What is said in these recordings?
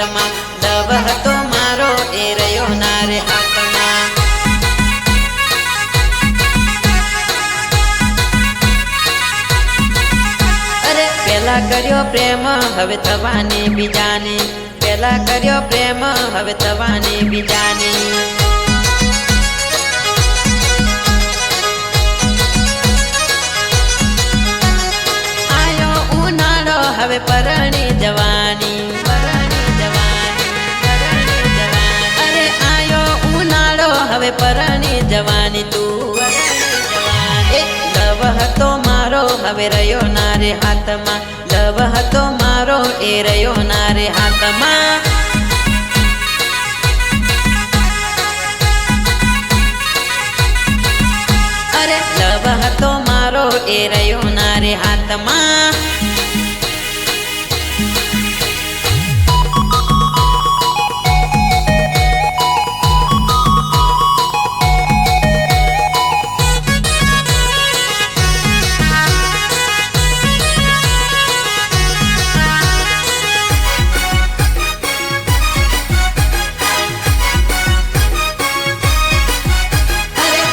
હાથમાં લવ હતો મારો એ રહ્યો ના રે હાથમાં અરે પેલા કર્યો પ્રેમ હવે થવાની બીજાની પેલા કર્યો પ્રેમ હવે થવાની બીજાની હવે પરણી જવાની અરે આયો ઉનાળો હવે પરણી જવાની તું લવ હતો મારો હવે રહ્યો ના રે હાથમાં લવ હતો મારો એ રહ્યો ના રે હાથમાં અરે લવ હતો મારો એ રહ્યો ના રે હાથમાં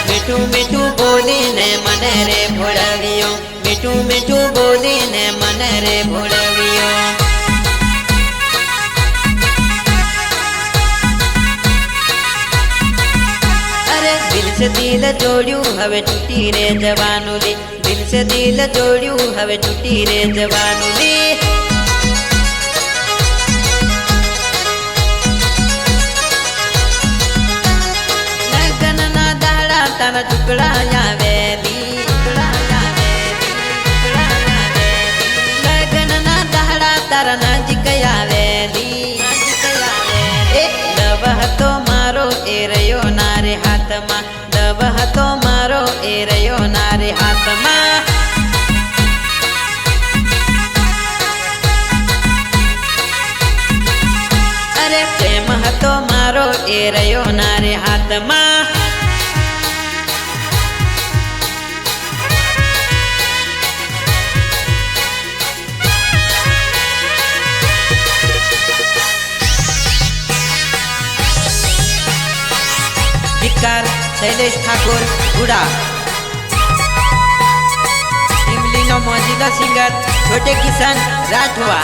મીઠું મીઠું બોલીને મને રે ભોળવ્યો મીઠું મીઠું બોલીને મને રે ભોળવ્યો અરે દિલ સે દિલ જોડ્યું હવે તૂટી રે જવાનું રે દિલ સે દિલ જોડ્યું હવે તૂટી રે જવાનું રે તારા ટુકડા આવેલી લગ્નના દાડા તારા નજીક આવેલી લવ હતો મારો એ રહ્યો ના રે હાથમાં લવ હતો મારો એ રહ્યો ના રે હાથમાં અરે પ્રેમ હતો મારો એ રહ્યો ના રે હાથમાં शैलेश ठाकुर गुड़ा इमली नो मौजूदा सिंगर छोटे किसान राठवा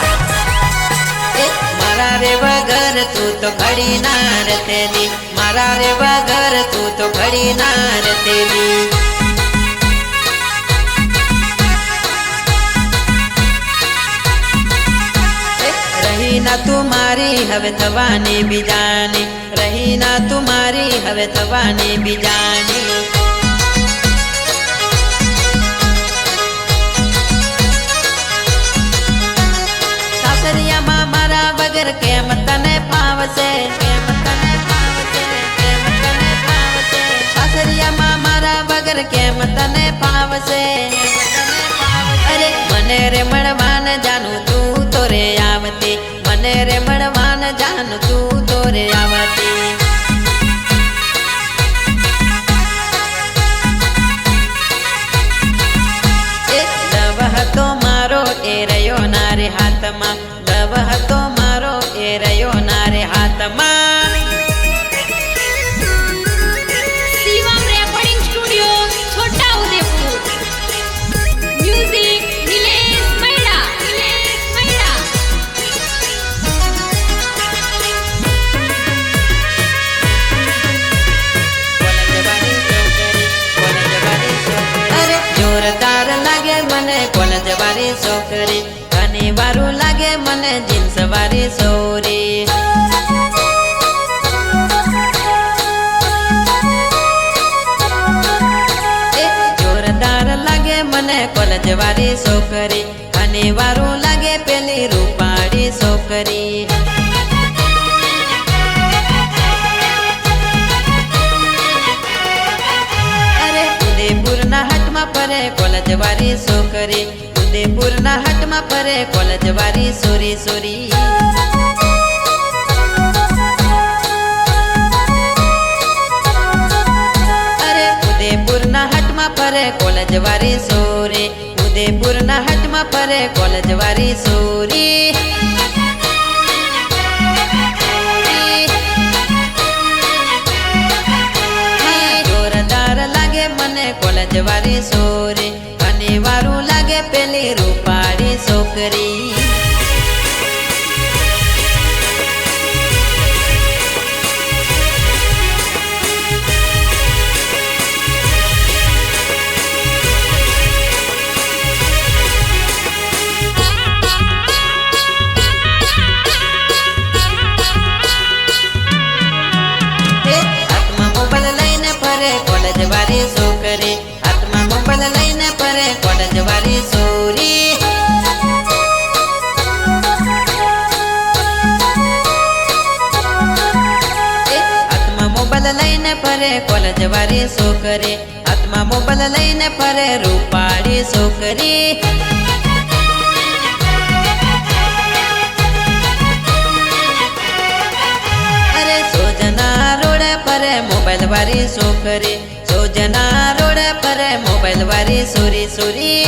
मारा रे वगर तू तो खड़ी नार तेली मारा रे वगर तू तो खड़ी नार तेली रही ना तुम्हारी हवे थवानी बीजानी रही ना तुम्हारी हवे थवानी बीजानी सासरिया मां मारा वगर केम तने फावसे सासरिया मां मारा वगर केम तने फावसे अरे मने रे मणवान जानू तू तो रे आवती मने रे मणवान जानू तू तो रे आवती लव હતો મારો એ રહ્યો ના રે હાથમાં લવ હતો મારો એ રહ્યો ના રે હાથમાં शिवम रेकॉर्डिंग स्टूडियो छोटा उदयपुर म्यूजिक नीलेश मैड़ा अरे जोरदार लागे मने कॉलेज वाली छोकरी घनी वारू लागे मने जींस वाली सोरी जोरदार लागे मने कॉलेज वाली छोकरी घनी वारू लागे पेली रूपाड़ी छोकरी अरे उदयपुर ना हट में परे कॉलेज वाली छोकरी उदयपुर ना हट में परे कॉलेज वाली सोरी सोरी अरे उदयपुर ना हट में परे कॉलेज वाली सोरी उदयपुर ना हट में परे कॉलेज वाली सोरी જવારી સોરી અને વારું લાગે પેલી રૂપાળી છોકરી હાથમાં મોબાઈલ લઈને ફરે કોલેજ વાળી છોકરી હાથમાં મોબાઈલ લઈને ફરે કોલેજ વાળી છોરી હાથમાં મોબાઈલ લઈને ફરે કોલેજ વાળી છોકરી હાથમાં મોબાઈલ લઈને ફરે રૂપાળી છોકરી મોબાઈલ વાળી છોકરી સોજના રોડ પર મોબાઈલ વાળી સોરી સોરી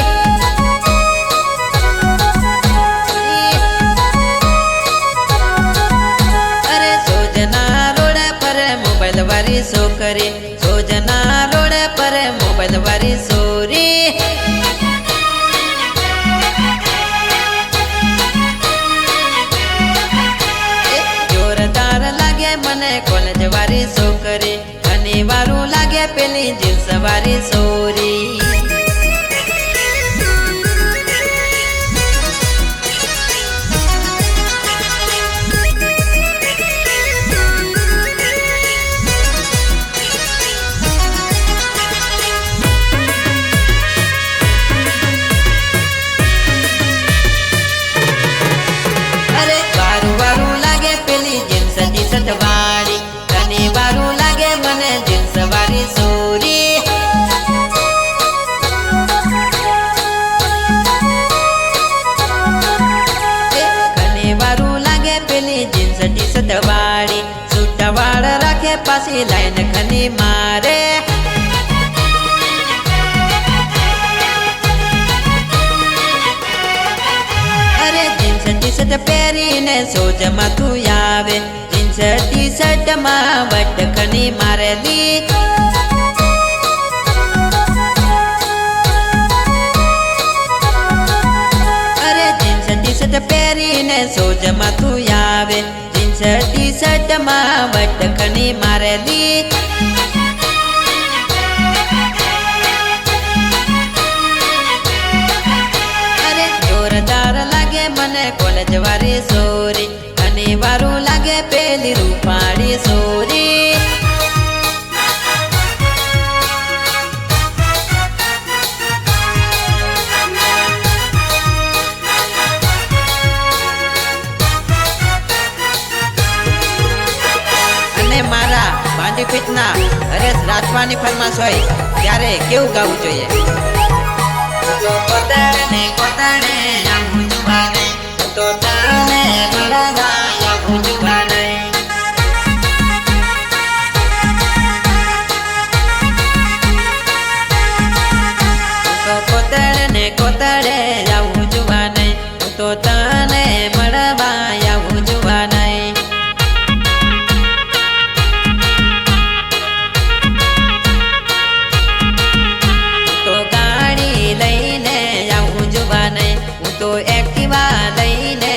અરે સોજના રોડ પર મોબાઈલ વાળી છોકરી સોજના રોડ પર મોબાઈલ વાળી સોરી જોરદાર લાગે મને કોલેજ વાળી છોકરી અને વારું લાગે પેલી જીન્સ વાળી સોરી અરે વારું વારું લાગે પેલી જીન્સ ટી-શર્ટ વાળી અને વારું લાગે મને જીન્સ વાળી સોરી અને વારું લાગે પેલી જીન્સ ટી-શર્ટ વાળી સૂટ વાળ રાખે પાછી લાઈન ખની મારે અરે જીન્સ ટી-શર્ટ પહેરીને સોજ માથું આવે જીન્સ ટી-શર્ટ માં વટકણી મારેલી અરે જીન્સ ટી-શર્ટ પહેરીને સોજ માથું આવે જીન્સ ટી-શર્ટ માં વટકણી મારેલી અરે જોરદાર લાગે મને કોલેજ વાળી સોરી અને વારું લાગે પેલી રૂપાળી સોરી અને મારા બાંધી ફીટના હરેશ રાજવાની ફરમાશ હોય ત્યારે કેવું ગાવું જોઈએ તો કોતરને કોતરને આવું જુવાને તો તને મળવા આવું જુવાને તો કોતરને કોતરે આવું જુવાને તો તને મળવા આવું જુવાને તો ગાડી લઈને આવું જુવાને હું તો એક્ટિવા લઈને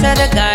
સરગાડી